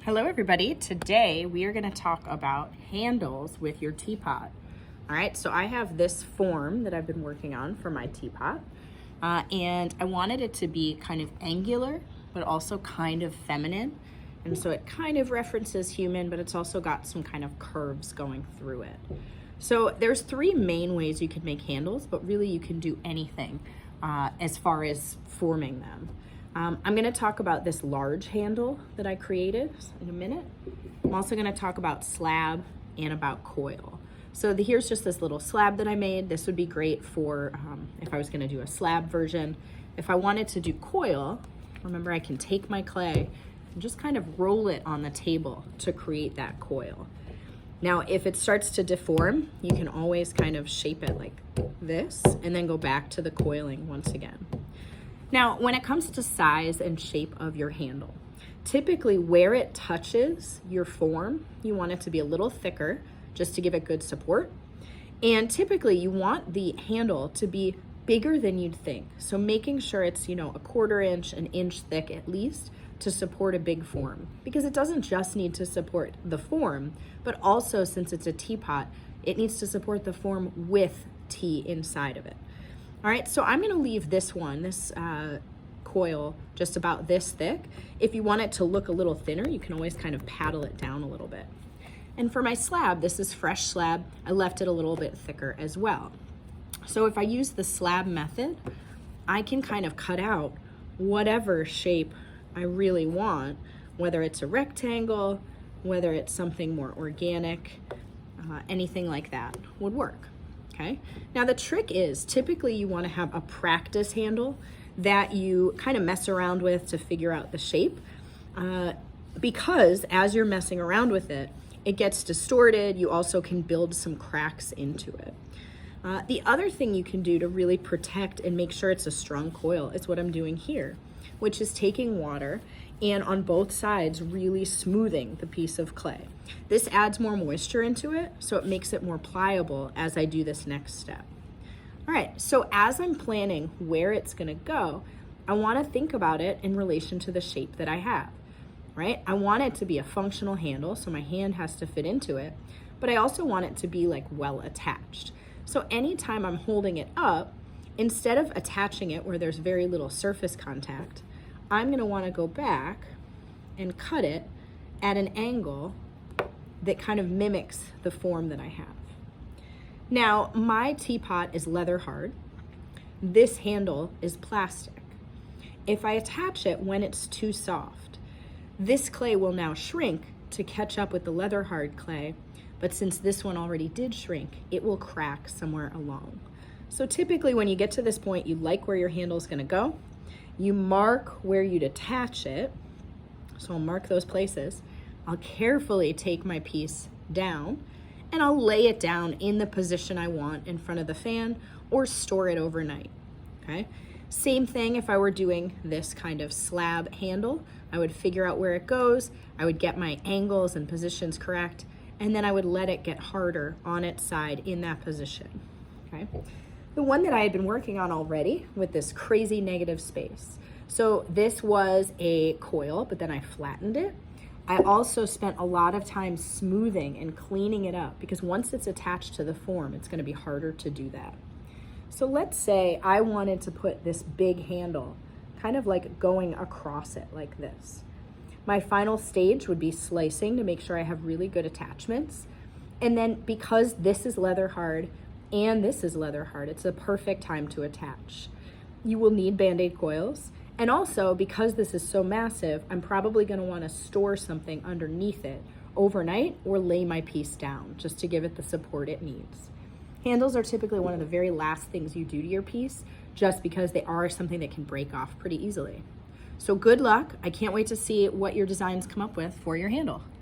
Hello everybody. Today we are going to talk about handles with your teapot. All right, so I have this form that I've been working on for my teapot, and I wanted it to be kind of angular, but also kind of feminine. And so it kind of references human, but it's also got some kind of curves going through it. So there's three main ways you could make handles, but really you can do anything as far as forming them. I'm going to talk about this large handle that I created in a minute. I'm also going to talk about slab and about coil. So here's just this little slab that I made. This would be great for if I was going to do a slab version. If I wanted to do coil, remember I can take my clay and just kind of roll it on the table to create that coil. Now, if it starts to deform, you can always kind of shape it like this and then go back to the coiling once again. Now, when it comes to size and shape of your handle, typically where it touches your form, you want it to be a little thicker just to give it good support. And typically you want the handle to be bigger than you'd think. So making sure it's, a 1/4 inch, an inch thick at least to support a big form, because it doesn't just need to support the form, but also since it's a teapot, it needs to support the form with tea inside of it. All right, so I'm gonna leave this coil just about this thick. If you want it to look a little thinner, you can always kind of paddle it down a little bit. And for my slab, this is fresh slab. I left it a little bit thicker as well. So if I use the slab method, I can kind of cut out whatever shape I really want, whether it's a rectangle, whether it's something more organic, anything like that would work. Okay. Now the trick is typically you want to have a practice handle that you kind of mess around with to figure out the shape, because as you're messing around with it, it gets distorted. You also can build some cracks into it. The other thing you can do to really protect and make sure it's a strong coil is what I'm doing here, which is taking water and on both sides really smoothing the piece of clay. This adds more moisture into it, so it makes it more pliable as I do this next step. All right, so as I'm planning where it's gonna go, I wanna think about it in relation to the shape that I have, right? I want it to be a functional handle, so my hand has to fit into it, but I also want it to be like well attached. So anytime I'm holding it up, instead of attaching it where there's very little surface contact, I'm gonna wanna go back and cut it at an angle that kind of mimics the form that I have. Now, my teapot is leather hard. This handle is plastic. If I attach it when it's too soft, this clay will now shrink to catch up with the leather hard clay, but since this one already did shrink, it will crack somewhere along. So typically when you get to this point, you like where your handle is gonna go. You mark where you'd attach it. So I'll mark those places. I'll carefully take my piece down and I'll lay it down in the position I want in front of the fan or store it overnight, okay? Same thing if I were doing this kind of slab handle. I would figure out where it goes. I would get my angles and positions correct, and then I would let it get harder on its side in that position, okay? The one that I had been working on already with this crazy negative space. So this was a coil, but then I flattened it. I also spent a lot of time smoothing and cleaning it up because once it's attached to the form, it's gonna be harder to do that. So let's say I wanted to put this big handle kind of like going across it like this. My final stage would be slicing to make sure I have really good attachments. And then because this is leather hard, and this is leather hard, it's a perfect time to attach. You will need Band-Aid coils. And also, because this is so massive, I'm probably gonna wanna store something underneath it overnight or lay my piece down just to give it the support it needs. Handles are typically one of the very last things you do to your piece just because they are something that can break off pretty easily. So good luck. I can't wait to see what your designs come up with for your handle.